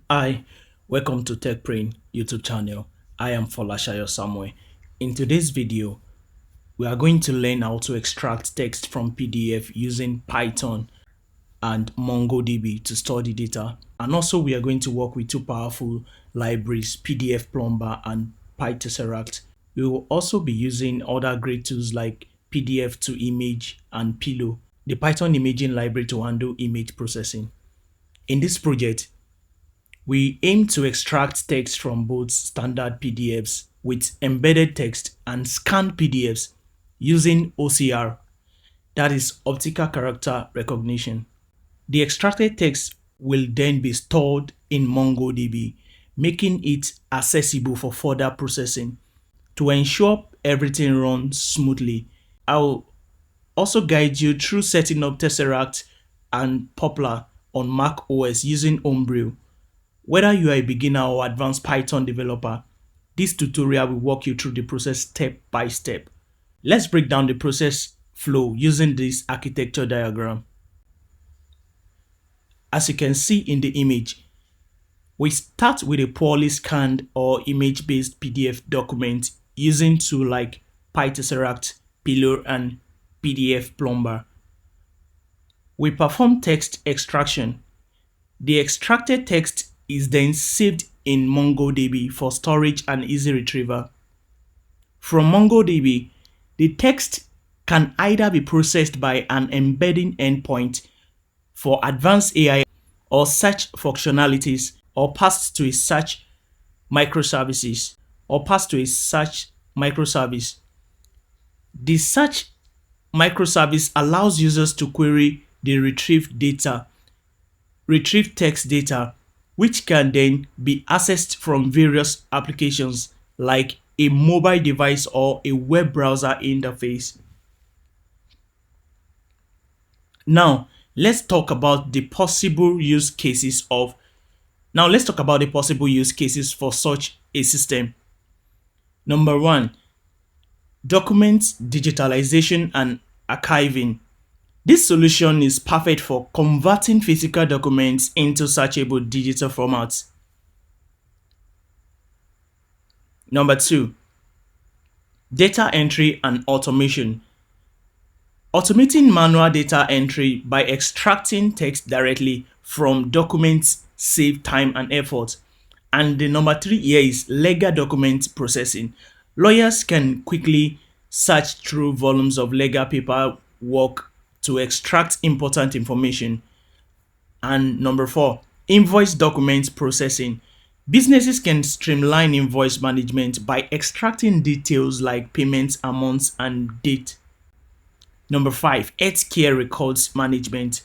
Hi, welcome to TechBrain YouTube channel. I am Folashayo Samuel. In today's video, we are going to learn how to extract text from PDF using Python and MongoDB to store the data. And also we are going to work with two powerful libraries, PDFPlumber and PyTesseract. We will also be using other great tools like PDFImage and Pillow, the Python imaging library to handle image processing. In this project, we aim to extract text from both standard PDFs with embedded text and scanned PDFs using OCR, that is optical character recognition. The extracted text will then be stored in MongoDB, making it accessible for further processing. To ensure everything runs smoothly, I'll also guide you through setting up Tesseract and Poplar on Mac OS using Homebrew. Whether you are a beginner or advanced Python developer, this tutorial will walk you through the process step by step. Let's break down the process flow using this architecture diagram. As you can see in the image, we start with a poorly scanned or image-based PDF document using tools like PyTesseract, Pillow, and PDFPlumber. We perform text extraction. The extracted text is then saved in MongoDB for storage and easy retrieval. From MongoDB, the text can either be processed by an embedding endpoint for advanced AI or search functionalities or passed to a search microservices or passed to a search microservice. The search microservice allows users to query the retrieve text data, which can then be accessed from various applications like a mobile device or a web browser interface. Now, let's talk about the possible use cases of for such a system. Number 1, document digitalization and archiving. This solution is perfect for converting physical documents into searchable digital formats. Number 2, data entry and automation. Automating manual data entry by extracting text directly from documents save time and effort. And the number 3 here is legal document processing. Lawyers can quickly search through volumes of legal paperwork to extract important information. And number 4, invoice document processing. Businesses can streamline invoice management by extracting details like payments, amounts, and date. Number 5, healthcare records management.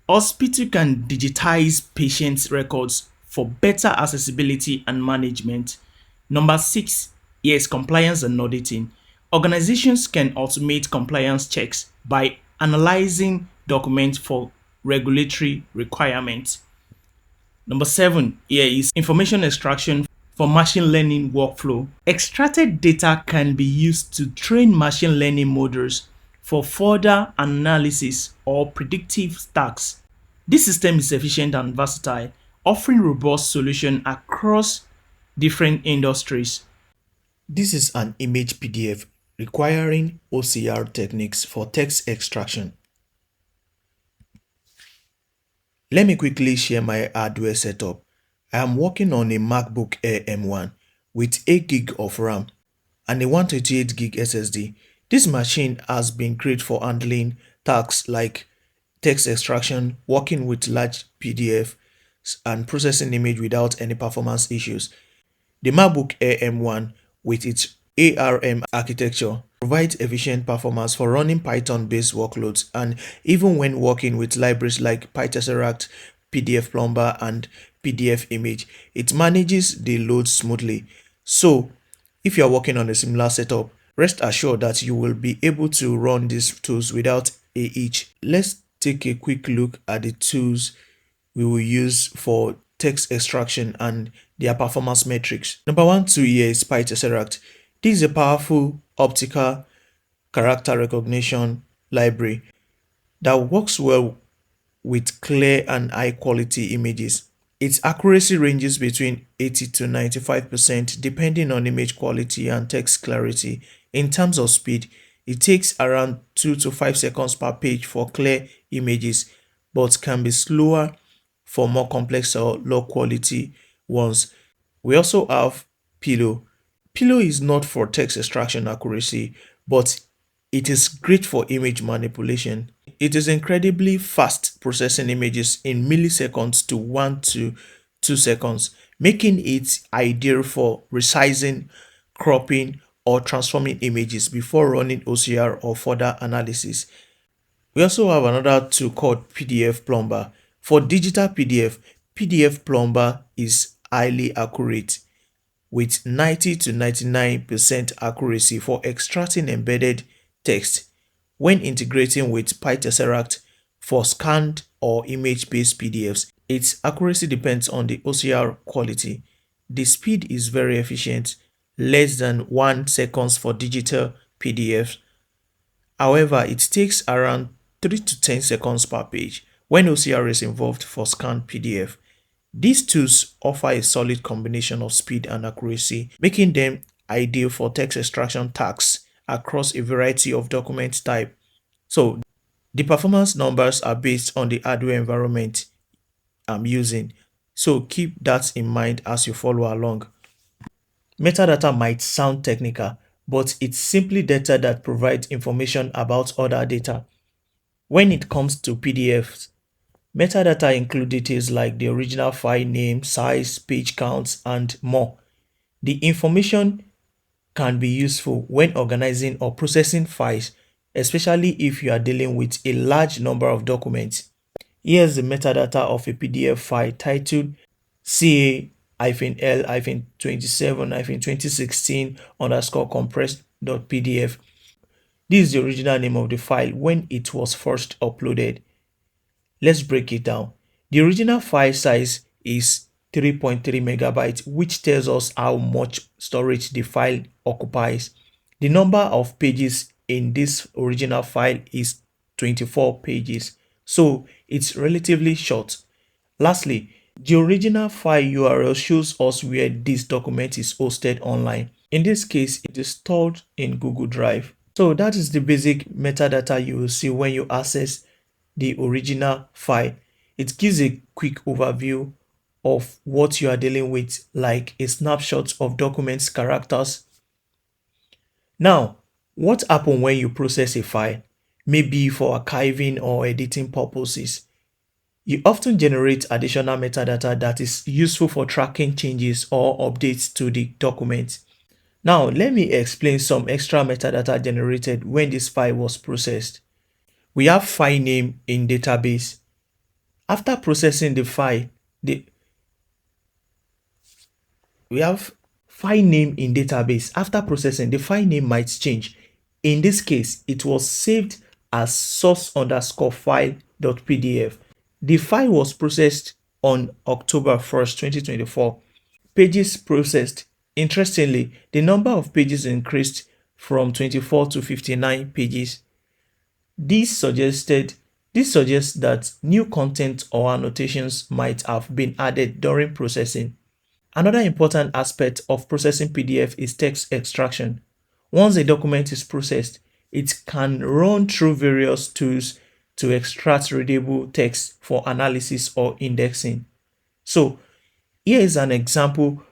Hospital can digitize patients' records for better accessibility and management. Number 6, yes, compliance and auditing. Organizations can automate compliance checks by analyzing documents for regulatory requirements. Number 7 here is information extraction for machine learning workflow. Extracted data can be used to train machine learning models for further analysis or predictive tasks. This system is efficient and versatile, offering robust solutions across different industries. This is an image PDF requiring OCR techniques for text extraction. Let me quickly share my hardware setup. I am working on a MacBook Air M1 with 8GB of RAM and a 128GB SSD. This machine has been great for handling tasks like text extraction, working with large PDFs, and processing image without any performance issues. The MacBook Air M1 with its ARM architecture provides efficient performance for running Python-based workloads and even when working with libraries like PyTesseract, PDFPlumber, and PDFImage, it manages the load smoothly. So, if you are working on a similar setup, rest assured that you will be able to run these tools without a hitch. Let's take a quick look at the tools we will use for text extraction and their performance metrics. Number 1 tool here is PyTesseract. This is a powerful optical character recognition library that works well with clear and high quality images. Its accuracy ranges between 80 to 95% depending on image quality and text clarity. In terms of speed, it takes around 2 to 5 seconds per page for clear images, but can be slower for more complex or low quality ones. We also have Pillow. Pillow is not for text extraction accuracy, but it is great for image manipulation. It is incredibly fast processing images in milliseconds to 1 to 2 seconds, making it ideal for resizing, cropping, or transforming images before running OCR or further analysis. We also have another tool called PDFPlumber. For digital PDF, PDFPlumber is highly accurate with 90 to 99% accuracy for extracting embedded text. When integrating with PyTesseract for scanned or image-based PDFs, its accuracy depends on the OCR quality. The speed is very efficient, less than 1 second for digital PDFs. However, it takes around 3 to 10 seconds per page when OCR is involved for scanned PDF. These tools offer a solid combination of speed and accuracy, making them ideal for text extraction tasks across a variety of document type. So, the performance numbers are based on the hardware environment I'm using. So, keep that in mind as you follow along. Metadata might sound technical, but it's simply data that provides information about other data. When it comes to PDFs, metadata include details like the original file name, size, page counts, and more. The information can be useful when organizing or processing files, especially if you are dealing with a large number of documents. Here's the metadata of a PDF file titled CA-L-27-2016 underscore compressed.pdf. This is the original name of the file when it was first uploaded. Let's break it down. The original file size is 3.3 megabytes, which tells us how much storage the file occupies. The number of pages in this original file is 24 pages, so it's relatively short. Lastly, the original file URL shows us where this document is hosted online. In this case, it is stored in Google Drive. So that is the basic metadata you will see when you access the original file. It gives a quick overview of what you are dealing with, like a snapshot of documents characters. Now, what happens when you process a file? Maybe for archiving or editing purposes. You often generate additional metadata that is useful for tracking changes or updates to the document. Now, let me explain some extra metadata generated when this file was processed. We have file name in database. After processing the file, we have file name in database. After processing, the file name might change. In this case, it was saved as source underscore file.pdf. The file was processed on October 1st, 2024. Pages processed. Interestingly, the number of pages increased from 24 to 59 pages. This suggests that new content or annotations might have been added during processing. Another important aspect of processing PDF is text extraction. Once a document is processed, it can run through various tools to extract readable text for analysis or indexing. So, here is an example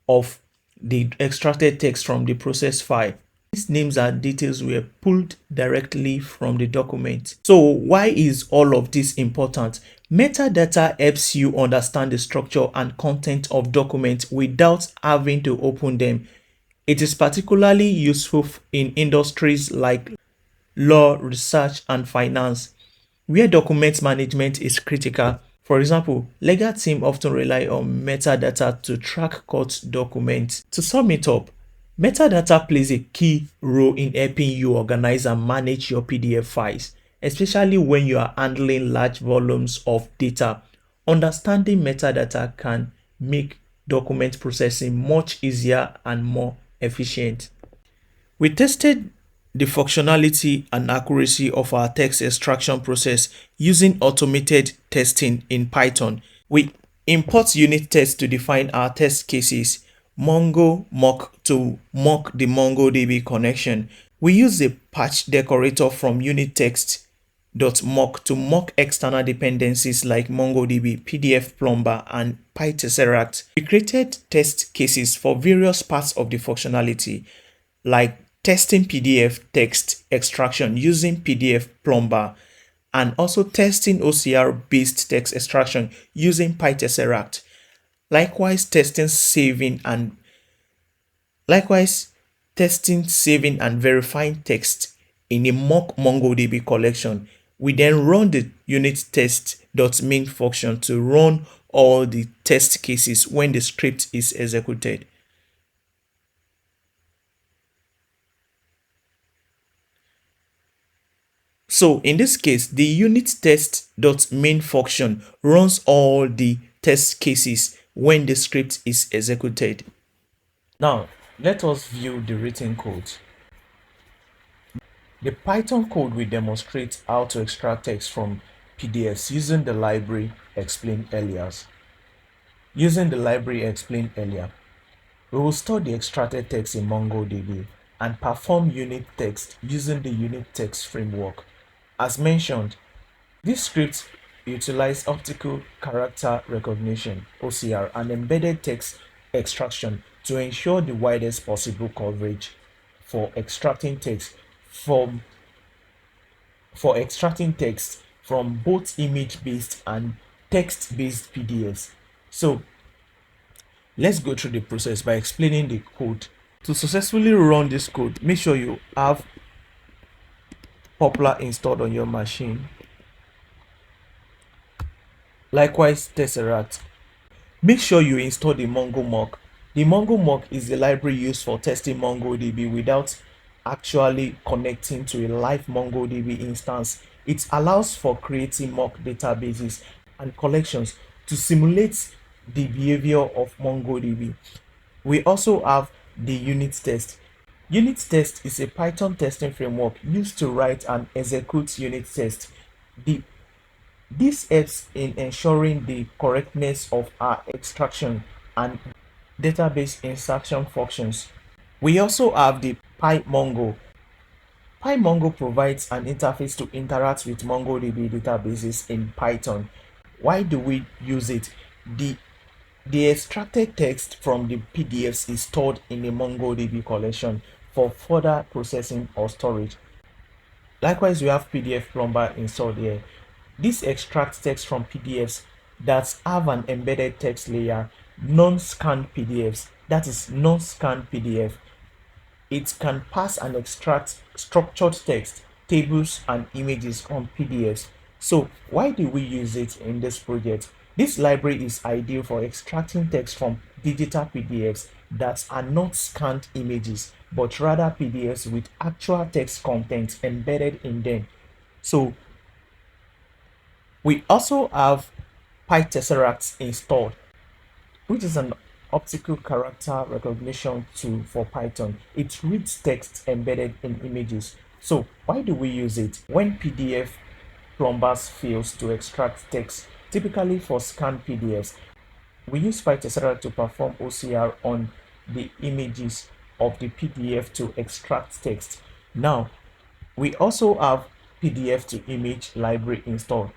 of the extracted text from the processed file. These names and details were pulled directly from the document. So why is all of this important? Metadata helps you understand the structure and content of documents without having to open them. It is particularly useful in industries like law, research, and finance, where document management is critical. For example, legal teams often rely on metadata to track court documents. To sum it up, metadata plays a key role in helping you organize and manage your PDF files, especially when you are handling large volumes of data. Understanding metadata can make document processing much easier and more efficient. We tested the functionality and accuracy of our text extraction process using automated testing in Python. We import unit test to define our test cases, Mongo mock to mock the MongoDB connection. We use a patch decorator from unit text.mock to mock external dependencies like MongoDB, PDFPlumber, and PyTesseract. We created test cases for various parts of the functionality, like testing PDF text extraction using PDFPlumber, and also testing OCR-based text extraction using PyTesseract. Likewise, testing, saving, and verifying text in a mock MongoDB collection. We then run the unit test.main function to run all the test cases when the script is executed. So in this case, the unit test.main function runs all the test cases when the script is executed. Now, let us view the written code. The Python code will demonstrate how to extract text from PDFs using the library explained earlier. We will store the extracted text in MongoDB and perform unit text using the unit text framework. As mentioned, this script utilizes optical character recognition (OCR) and embedded text extraction to ensure the widest possible coverage for extracting text from both image-based and text-based PDFs. So let's go through the process by explaining the code. To successfully run this code, make sure you have Poplar installed on your machine. Likewise, Tesseract. Make sure you install the Mongo mock. The Mongo mock is the library used for testing MongoDB without actually connecting to a live MongoDB instance. It allows for creating mock databases and collections to simulate the behavior of MongoDB. We also have the unit test. Unit test is a Python testing framework used to write and execute unit tests. This helps in ensuring the correctness of our extraction and database insertion functions. We also have the PyMongo. PyMongo provides an interface to interact with MongoDB databases in Python. Why do we use it? The extracted text from the PDFs is stored in a MongoDB collection for further processing or storage. Likewise, we have PDFPlumber installed here. This extracts text from PDFs that have an embedded text layer, non-scanned PDFs, that is non-scanned PDF. It can pass and extract structured text, tables, and images from PDFs. So why do we use it in this project? This library is ideal for extracting text from digital PDFs that are not scanned images, but rather PDFs with actual text content embedded in them. So we also have PyTesseract installed, which is an optical character recognition tool for Python. It reads text embedded in images. So why do we use it? When PDFPlumber fails to extract text, typically for scanned PDFs, we use PyTesseract to perform OCR on the images of the PDF to extract text. Now, we also have PDF to image library installed.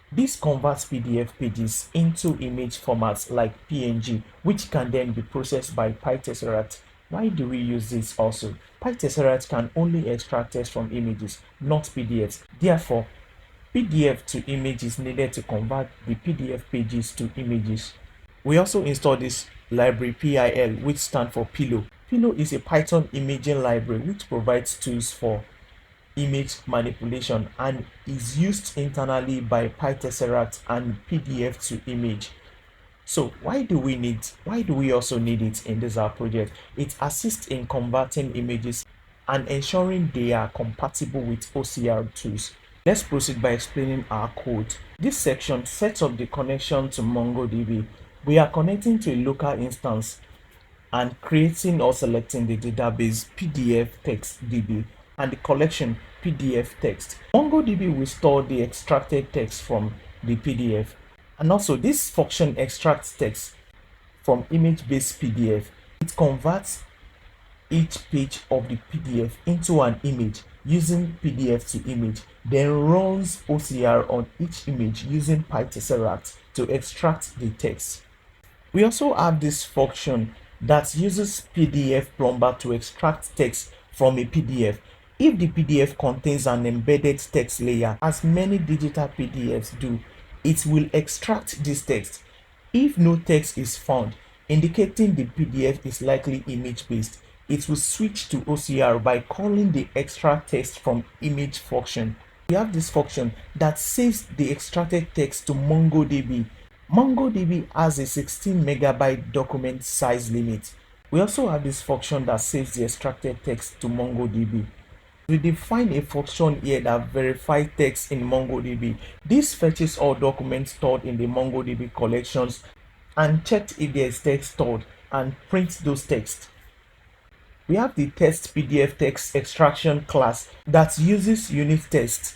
This converts PDF pages into image formats like PNG, which can then be processed by PyTesseract. Why do we use this also? PyTesseract can only extract text from images, not PDFs. Therefore, PDF to image is needed to convert the PDF pages to images. We also install this library PIL, which stands for Pillow. Pillow is a Python imaging library which provides tools for image manipulation and is used internally by PyTesseract and PDF to image. So why do we also need it in this project? It assists in converting images and ensuring they are compatible with OCR tools. Let's proceed by explaining our code. This section sets up the connection to MongoDB. We are connecting to a local instance and creating or selecting the database PDF text DB and the collection PDF text. MongoDB will store the extracted text from the PDF. And also, this function extracts text from image-based PDF. It converts each page of the PDF into an image using PDF to image, then runs OCR on each image using PyTesseract to extract the text. We also have this function that uses PDFPlumber to extract text from a PDF. If the PDF contains an embedded text layer, as many digital PDFs do, it will extract this text. If no text is found, indicating the PDF is likely image-based, it will switch to OCR by calling the extract text from image function. We have this function that saves the extracted text to MongoDB. MongoDB has a 16 megabyte document size limit. We also have this function that saves the extracted text to MongoDB. We define a function here that verifies text in MongoDB. This fetches all documents stored in the MongoDB collections and checks if there is text stored and prints those texts. We have the test PDF text extraction class that uses unit tests,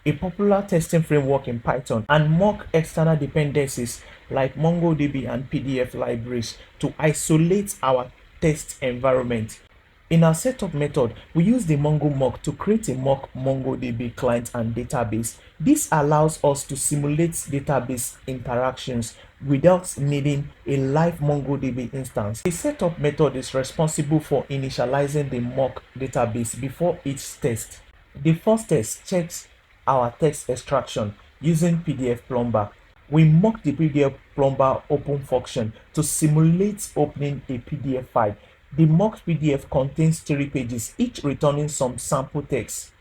a popular testing framework in Python, and mock external dependencies like MongoDB and PDF libraries to isolate our test environment. In our setup method, we use the Mongo mock to create a mock MongoDB client and database. This allows us to simulate database interactions without needing a live MongoDB instance. The setup method is responsible for initializing the mock database before each test. The first test checks our text extraction using PDFPlumber. We mock the PDFPlumber open function to simulate opening a PDF file. The mocked PDF contains 3 pages, each returning some sample text.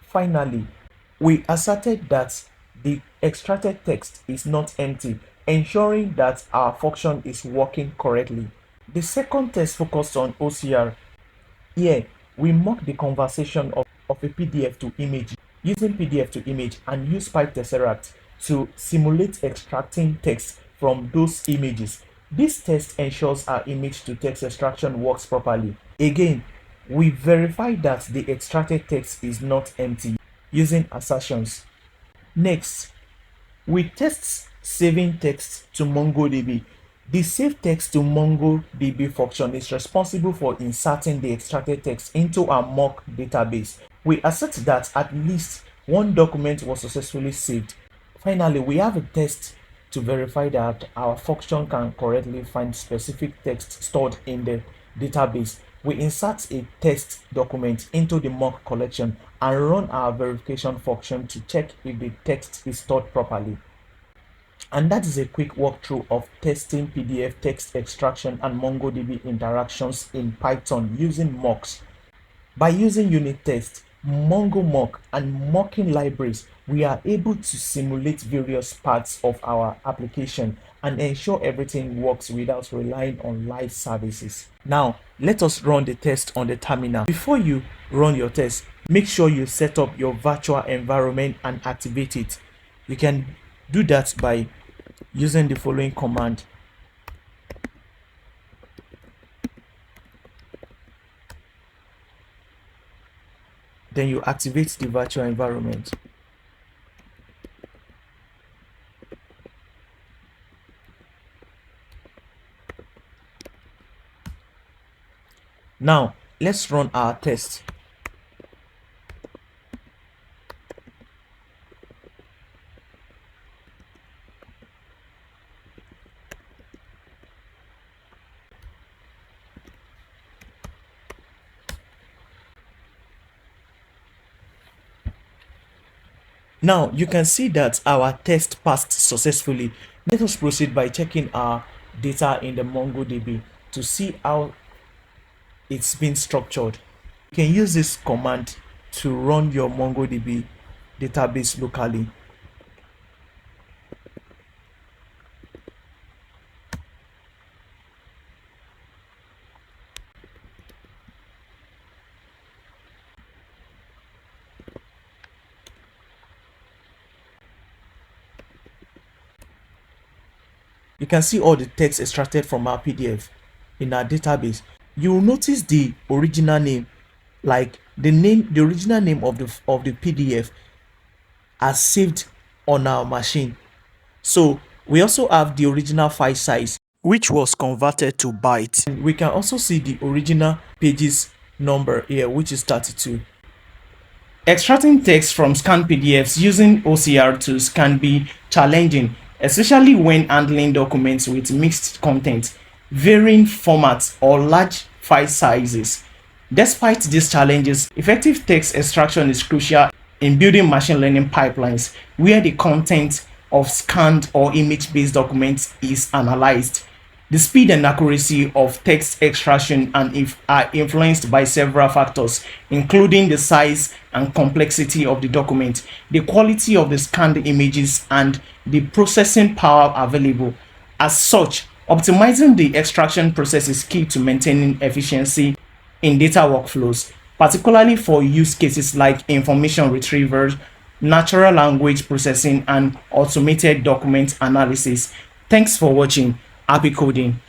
Finally, we asserted that the extracted text is not empty, ensuring that our function is working correctly. The second test focused on OCR. Here, we mock the conversion of a PDF to image using PDF to image and use PyTesseract to simulate extracting text from those images. This test ensures our image to text extraction works properly. Again, we verify that the extracted text is not empty using assertions. Next, we test saving text to MongoDB. The save text to MongoDB function is responsible for inserting the extracted text into our mock database. We assert that at least one document was successfully saved. Finally, we have a test to verify that our function can correctly find specific text stored in the database. We insert a text document into the mock collection and run our verification function to check if the text is stored properly. And that is a quick walkthrough of testing PDF text extraction and MongoDB interactions in Python using mocks. By using unit tests, Mongo mock, and mocking libraries, we are able to simulate various parts of our application and ensure everything works without relying on live services. Now, let us run the test on the terminal. Before you run your test, make sure you set up your virtual environment and activate it. You can do that by using the following command. Then you activate the virtual environment. Now, let's run our test. Now, you can see that our test passed successfully. Let us proceed by checking our data in the MongoDB to see how it's been structured. You can use this command to run your MongoDB database locally. You can see all the text extracted from our PDF in our database. You will notice the original name, like the original name of the PDF as saved on our machine. So we also have the original file size, which was converted to bytes. And we can also see the original pages number here, which is 32. Extracting text from scanned PDFs using OCR tools can be challenging, especially when handling documents with mixed content, varying formats, or large file sizes. Despite these challenges, effective text extraction is crucial in building machine learning pipelines where the content of scanned or image-based documents is analyzed. The speed and accuracy of text extraction are influenced by several factors, including the size and complexity of the document, the quality of the scanned images, and the processing power available. As such, optimizing the extraction process is key to maintaining efficiency in data workflows, particularly for use cases like information retrieval, natural language processing, and automated document analysis. Thanks for watching. Happy coding.